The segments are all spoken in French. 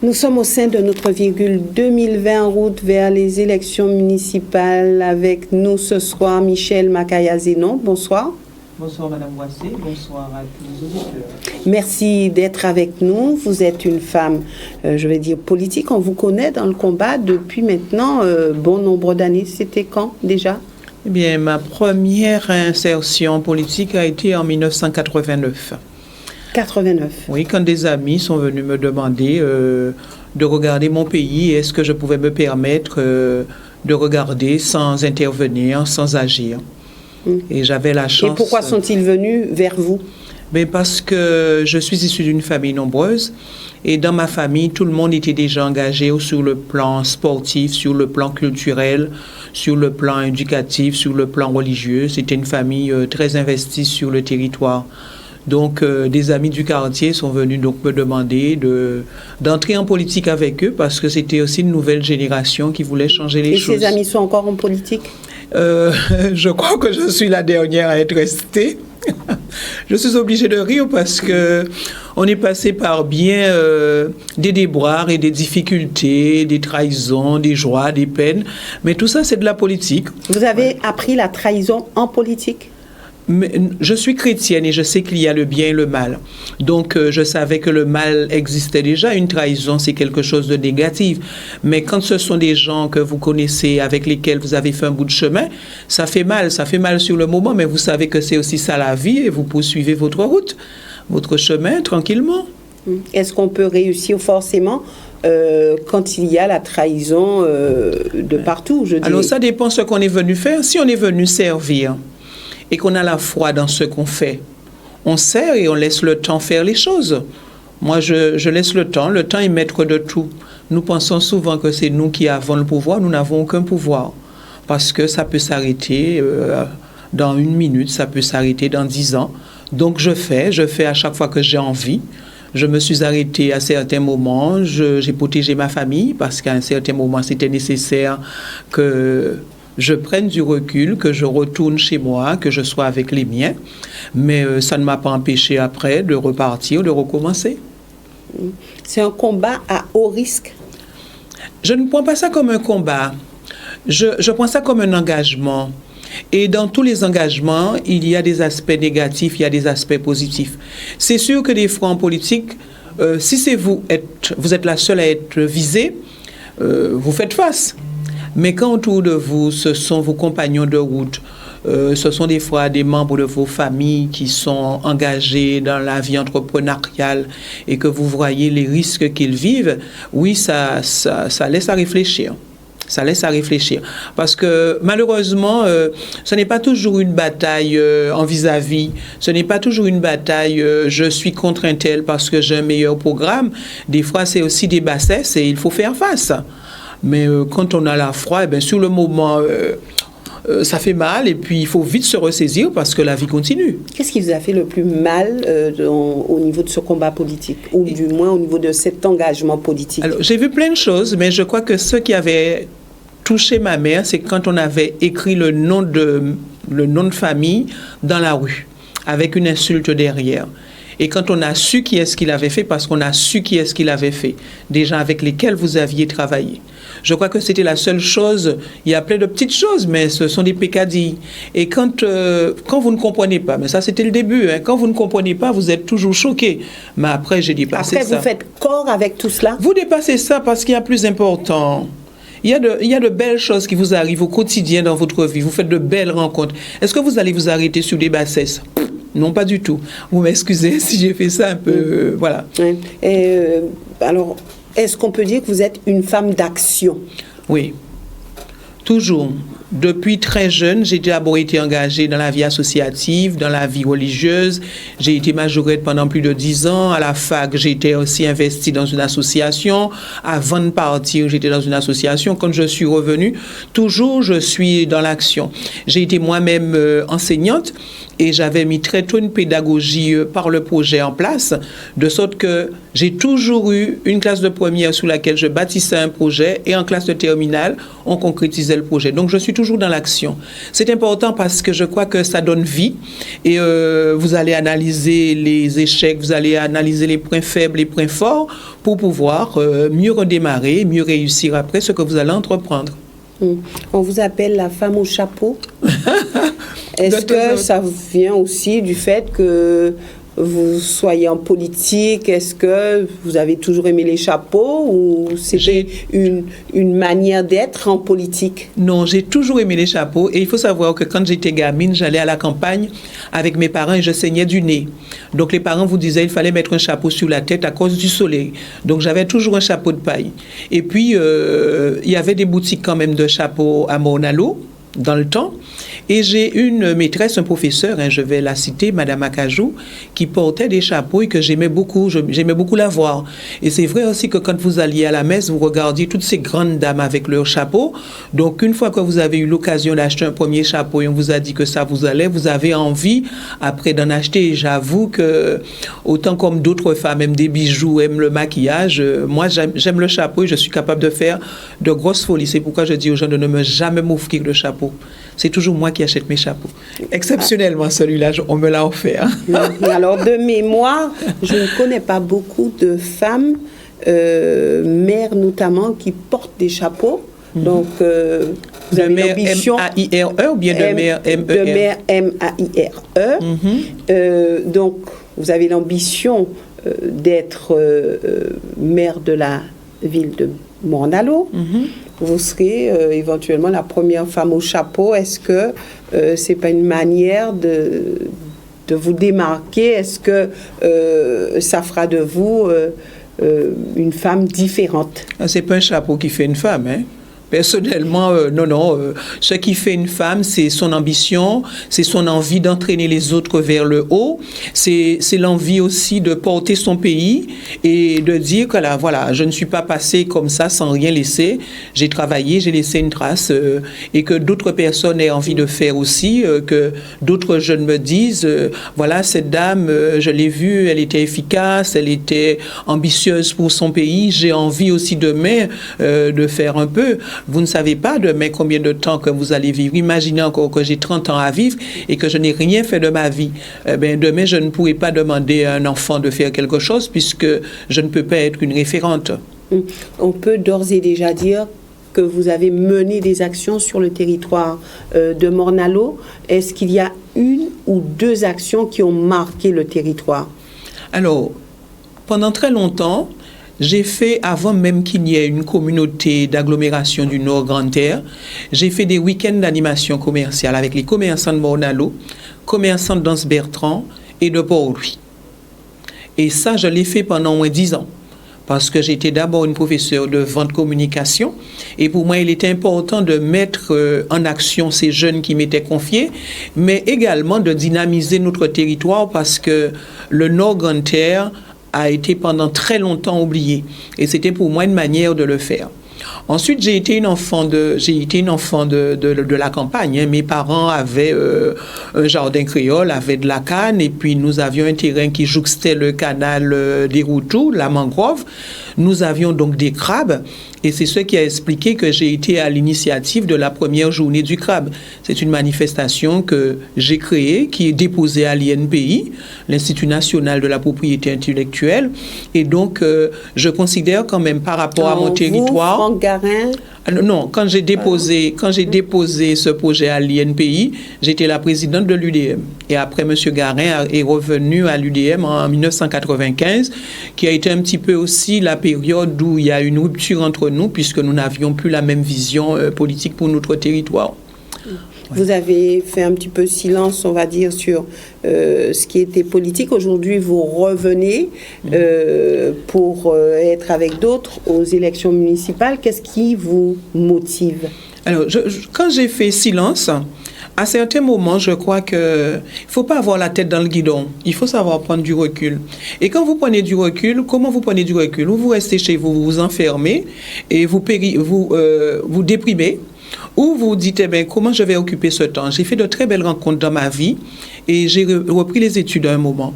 Nous sommes au sein de notre virgule 2020 en route vers les élections municipales. Avec nous ce soir, Michel Makaya-Zenon. Bonsoir. Bonsoir Madame Boissé, bonsoir à tous les auditeurs. Merci d'être avec nous. Vous êtes une femme, je vais dire politique. On vous connaît dans le combat depuis maintenant bon nombre d'années. C'était quand déjà? Eh bien, ma première insertion politique a été en 1989. 89. Oui, quand des amis sont venus me demander de regarder mon pays, est-ce que je pouvais me permettre de regarder sans intervenir, sans agir. Et j'avais la chance... Et pourquoi sont-ils venus vers vous? Ben parce que je suis issue d'une famille nombreuse et dans ma famille, tout le monde était déjà engagé sur le plan sportif, sur le plan culturel, sur le plan éducatif, sur le plan religieux. C'était une famille très investie sur le territoire. Donc, des amis du quartier sont venus donc me demander d'entrer en politique avec eux parce que c'était aussi une nouvelle génération qui voulait changer les choses. Et ces amis sont encore en politique? Je crois que je suis la dernière à être restée. Je suis obligée de rire parce que on est passé par bien des déboires et des difficultés, des trahisons, des joies, des peines. Mais tout ça, c'est de la politique. Vous avez appris la trahison en politique? Mais je suis chrétienne et je sais qu'il y a le bien et le mal. Donc, je savais que le mal existait déjà. Une trahison, c'est quelque chose de négatif. Mais quand ce sont des gens que vous connaissez, avec lesquels vous avez fait un bout de chemin, ça fait mal. Ça fait mal sur le moment, mais vous savez que c'est aussi ça la vie et vous poursuivez votre route, votre chemin tranquillement. Est-ce qu'on peut réussir forcément quand il y a la trahison de partout, je dis? Alors, ça dépend de ce qu'on est venu faire. Si on est venu servir, et qu'on a la foi dans ce qu'on fait, on sert et on laisse le temps faire les choses. Moi, je laisse le temps est maître de tout. Nous pensons souvent que c'est nous qui avons le pouvoir, nous n'avons aucun pouvoir. Parce que ça peut s'arrêter dans 1 minute, ça peut s'arrêter dans 10 ans. Donc je fais à chaque fois que j'ai envie. Je me suis arrêtée à certains moments, j'ai protégé ma famille parce qu'à un certain moment, c'était nécessaire que je prenne du recul, que je retourne chez moi, que je sois avec les miens. Mais ça ne m'a pas empêché après de repartir, de recommencer. C'est un combat à haut risque? Je ne prends pas ça comme un combat. Je prends ça comme un engagement. Et dans tous les engagements, il y a des aspects négatifs, il y a des aspects positifs. C'est sûr que des fois en politique, si c'est vous êtes la seule à être visée, vous faites face. Mais quand autour de vous, ce sont vos compagnons de route, ce sont des fois des membres de vos familles qui sont engagés dans la vie entrepreneuriale et que vous voyez les risques qu'ils vivent, oui, ça laisse à réfléchir. Ça laisse à réfléchir. Parce que malheureusement, ce n'est pas toujours une bataille en vis-à-vis. Ce n'est pas toujours une bataille je suis contre un tel parce que j'ai un meilleur programme. Des fois, c'est aussi des bassesses et il faut faire face. Mais quand on a la foi, sur le moment, ça fait mal et puis il faut vite se ressaisir parce que la vie continue. Qu'est-ce qui vous a fait le plus mal au niveau de ce combat politique, ou du moins au niveau de cet engagement politique? Alors, j'ai vu plein de choses, mais je crois que ce qui avait touché ma mère, c'est quand on avait écrit le nom de famille dans la rue, avec une insulte derrière. Et quand on a su qui est-ce qu'il avait fait, parce qu'on a su qui est-ce qu'il avait fait, des gens avec lesquels vous aviez travaillé. Je crois que c'était la seule chose. Il y a plein de petites choses, mais ce sont des peccadilles. Et quand vous ne comprenez pas, mais ça c'était le début, quand vous ne comprenez pas, vous êtes toujours choqué. Mais après, j'ai dépassé ça. Après, vous faites corps avec tout cela? Vous dépassez ça parce qu'il y a plus important. Il y a de belles choses qui vous arrivent au quotidien dans votre vie. Vous faites de belles rencontres. Est-ce que vous allez vous arrêter sur des bassesses? Non, pas du tout. Vous m'excusez si j'ai fait ça un peu... voilà. Oui. Alors, est-ce qu'on peut dire que vous êtes une femme d'action? Oui. Toujours. Depuis très jeune, j'ai d'abord été engagée dans la vie associative, dans la vie religieuse. J'ai été majorette pendant plus de 10 ans. À la fac, j'ai été aussi investie dans une association. Avant de partir, j'étais dans une association. Quand je suis revenue, toujours, je suis dans l'action. J'ai été moi-même enseignante et j'avais mis très tôt une pédagogie par le projet en place, de sorte que j'ai toujours eu une classe de première sous laquelle je bâtissais un projet et en classe de terminale, on concrétisait le projet. Donc je suis toujours dans l'action. C'est important parce que je crois que ça donne vie et vous allez analyser les échecs, vous allez analyser les points faibles, les points forts pour pouvoir mieux redémarrer, mieux réussir après ce que vous allez entreprendre. On vous appelle la femme au chapeau. Est-ce que ça vient aussi du fait que vous soyez en politique? Est-ce que vous avez toujours aimé les chapeaux ou c'était une manière d'être en politique? Non, j'ai toujours aimé les chapeaux et il faut savoir que quand j'étais gamine, j'allais à la campagne avec mes parents et je saignais du nez. Donc les parents vous disaient qu'il fallait mettre un chapeau sur la tête à cause du soleil. Donc j'avais toujours un chapeau de paille. Et puis il y avait des boutiques quand même de chapeaux à Morne-à-l'Eau dans le temps. Et j'ai une maîtresse, un professeur, je vais la citer, Madame Acajou, qui portait des chapeaux et que j'aimais beaucoup la voir. Et c'est vrai aussi que quand vous alliez à la messe, vous regardiez toutes ces grandes dames avec leurs chapeaux. Donc une fois que vous avez eu l'occasion d'acheter un premier chapeau et on vous a dit que ça vous allait, vous avez envie après d'en acheter. Et j'avoue que autant comme d'autres femmes aiment des bijoux, aiment le maquillage, moi j'aime le chapeau et je suis capable de faire de grosses folies. C'est pourquoi je dis aux gens de ne me jamais m'offrir le chapeau. C'est toujours moi qui achète mes chapeaux. Exceptionnellement, celui-là, on me l'a offert. Alors, de mémoire, je ne connais pas beaucoup de femmes, mères notamment, qui portent des chapeaux. Donc, vous avez l'ambition... M-A-I-R-E ou bien de mère M-E-R? De mère M-A-I-R-E. Donc, vous avez l'ambition d'être maire de la ville de Morne-à-l'Eau. Vous serez éventuellement la première femme au chapeau. Est-ce que c'est pas une manière de vous démarquer? Est-ce que ça fera de vous une femme différente? C'est pas un chapeau qui fait une femme, hein? Personnellement, non. Ce qui fait une femme, c'est son ambition, c'est son envie d'entraîner les autres vers le haut, c'est l'envie aussi de porter son pays et de dire que là, voilà, je ne suis pas passée comme ça sans rien laisser. J'ai travaillé, j'ai laissé une trace et que d'autres personnes aient envie de faire aussi, que d'autres jeunes me disent, voilà, cette dame, je l'ai vue, elle était efficace, elle était ambitieuse pour son pays, j'ai envie aussi demain de faire un peu. Vous ne savez pas demain combien de temps que vous allez vivre. Imaginez encore que j'ai 30 ans à vivre et que je n'ai rien fait de ma vie. Demain, je ne pourrai pas demander à un enfant de faire quelque chose puisque je ne peux pas être une référente. On peut d'ores et déjà dire que vous avez mené des actions sur le territoire de Morne-à-l'Eau. Est-ce qu'il y a une ou deux actions qui ont marqué le territoire? Alors, pendant très longtemps, j'ai fait, avant même qu'il y ait une communauté d'agglomération du Nord Grande-Terre, j'ai fait des week-ends d'animation commerciale avec les commerçants de Morne-à-l'Eau, commerçants de Danse-Bertrand et de Port-Louis. Et ça, je l'ai fait pendant au moins 10 ans. Parce que j'étais d'abord une professeure de vente communication. Et pour moi, il était important de mettre en action ces jeunes qui m'étaient confiés, mais également de dynamiser notre territoire parce que le Nord Grande-Terre a été pendant très longtemps oublié. Et c'était pour moi une manière de le faire. Ensuite, j'ai été une enfant de la campagne. Mes parents avaient un jardin créole, avaient de la canne, et puis nous avions un terrain qui jouxtait le canal des Routous, la mangrove. Nous avions donc des crabes, et c'est ce qui a expliqué que j'ai été à l'initiative de la première journée du crabe. C'est une manifestation que j'ai créée, qui est déposée à l'INPI, l'Institut national de la propriété intellectuelle, et donc je considère quand même par rapport à mon territoire... Franck Garin? Non, quand j'ai déposé ce projet à l'INPI, j'étais la présidente de l'UDM. Et après, M. Garin est revenu à l'UDM en 1995, qui a été un petit peu aussi la période où il y a une rupture entre nous, puisque nous n'avions plus la même vision politique pour notre territoire. Vous avez fait un petit peu silence, on va dire, sur ce qui était politique. Aujourd'hui, vous revenez pour être avec d'autres aux élections municipales. Qu'est-ce qui vous motive? Alors, quand j'ai fait silence, à certains moments, je crois qu'il ne faut pas avoir la tête dans le guidon. Il faut savoir prendre du recul. Et quand vous prenez du recul, comment vous prenez du recul? Ou vous restez chez vous, vous vous enfermez et vous déprimez, où vous dites, eh bien, comment je vais occuper ce temps? J'ai fait de très belles rencontres dans ma vie et j'ai repris les études à un moment.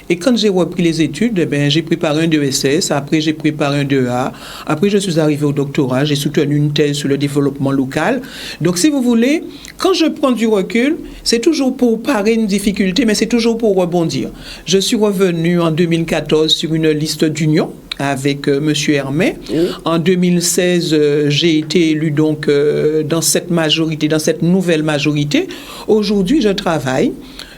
Et quand j'ai repris les études, eh bien, j'ai préparé un DESS, après j'ai préparé un DEA, après je suis arrivé au doctorat, j'ai soutenu une thèse sur le développement local. Donc, si vous voulez, quand je prends du recul, c'est toujours pour parer une difficulté, mais c'est toujours pour rebondir. Je suis revenu en 2014 sur une liste d'union avec M. Hermé. En 2016, j'ai été élu donc dans cette majorité, dans cette nouvelle majorité. Aujourd'hui, je travaille,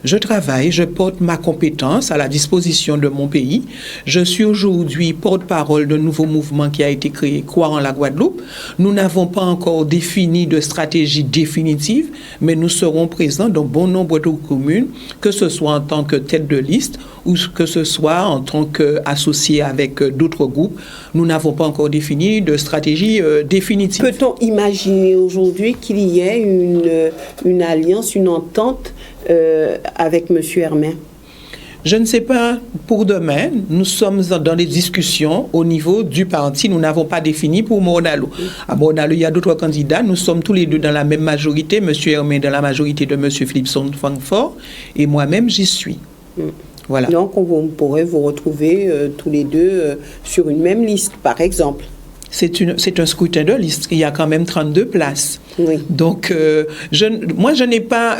je porte ma compétence à la disposition de mon pays. Je suis aujourd'hui porte-parole d'un nouveau mouvement qui a été créé, Croire en la Guadeloupe. Nous n'avons pas encore défini de stratégie définitive, mais nous serons présents dans bon nombre de communes, que ce soit en tant que tête de liste ou que ce soit en tant qu'associé avec d'autres groupes. Nous n'avons pas encore défini de stratégie définitive. Peut-on imaginer aujourd'hui qu'il y ait une alliance, une entente avec M. Hermé? Je ne sais pas pour demain. Nous sommes dans des discussions au niveau du parti. Nous n'avons pas défini pour Morne-à-l'Eau. À Morne-à-l'Eau, il y a d'autres candidats. Nous sommes tous les deux dans la même majorité. M. Hermé dans la majorité de M. Philipson-Francfort et moi-même, j'y suis. Voilà. Donc, on pourrait vous retrouver tous les deux sur une même liste, par exemple. C'est un scrutin de liste. Il y a quand même 32 places. Oui. Donc, moi, je n'ai pas...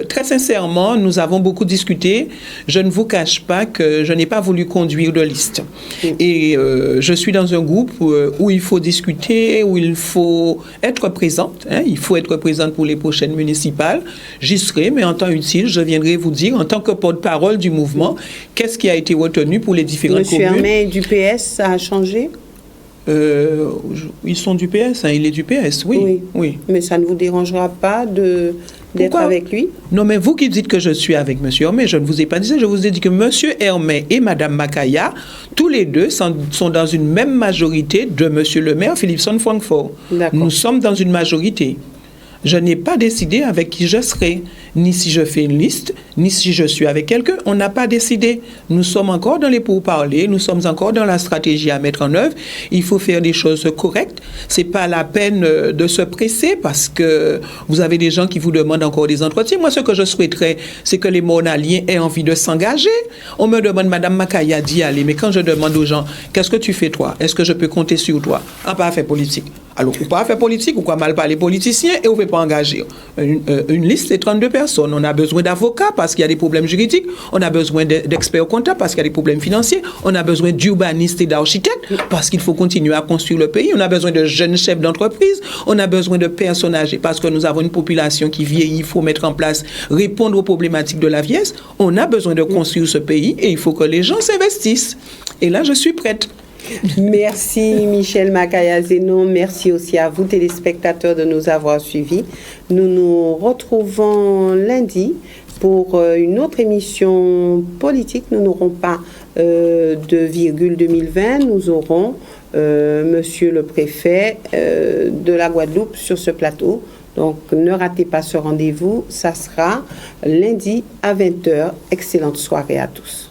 très sincèrement, nous avons beaucoup discuté. Je ne vous cache pas que je n'ai pas voulu conduire de liste. Oui. Et je suis dans un groupe où il faut discuter, où il faut être présente. Il faut être présente pour les prochaines municipales. J'y serai, mais en temps utile, je viendrai vous dire, en tant que porte-parole du mouvement, qu'est-ce qui a été retenu pour les différentes communes. M. Hermé du PS, ça a changé? Ils sont du PS, il est du PS, oui. Mais ça ne vous dérangera pas d'être avec lui? Non, mais vous qui dites que je suis avec M. Hermé, je ne vous ai pas dit ça, je vous ai dit que M. Hermé et Mme Makaya, tous les deux sont dans une même majorité de M. le maire Philipson-Francfort. Nous sommes dans une majorité. Je n'ai pas décidé avec qui je serai, ni si je fais une liste, ni si je suis avec quelqu'un. On n'a pas décidé. Nous sommes encore dans les pourparlers, nous sommes encore dans la stratégie à mettre en œuvre. Il faut faire des choses correctes. C'est pas la peine de se presser parce que vous avez des gens qui vous demandent encore des entretiens. Moi, ce que je souhaiterais, c'est que les Mornaliens aient envie de s'engager. On me demande, Mme Makaya d'y aller, mais quand je demande aux gens, qu'est-ce que tu fais toi? Est-ce que je peux compter sur toi? Pas faire politique. Alors, ou pas faire politique, ou quoi mal parler politiciens, et on ne veut pas engager. Une liste, c'est 32 personnes. On a besoin d'avocats parce qu'il y a des problèmes juridiques. On a besoin d'experts comptables parce qu'il y a des problèmes financiers. On a besoin d'urbanistes et d'architectes parce qu'il faut continuer à construire le pays. On a besoin de jeunes chefs d'entreprise. On a besoin de personnes âgées parce que nous avons une population qui vieillit. Il faut mettre en place, répondre aux problématiques de la vieillesse. On a besoin de construire ce pays et il faut que les gens s'investissent. Et là, je suis prête. Merci Michel Makaya-Zenon, merci aussi à vous téléspectateurs de nous avoir suivis. Nous nous retrouvons lundi pour une autre émission politique. Nous n'aurons pas de virgule 2020, nous aurons monsieur le préfet de la Guadeloupe sur ce plateau. Donc ne ratez pas ce rendez-vous, ça sera lundi à 20h. Excellente soirée à tous.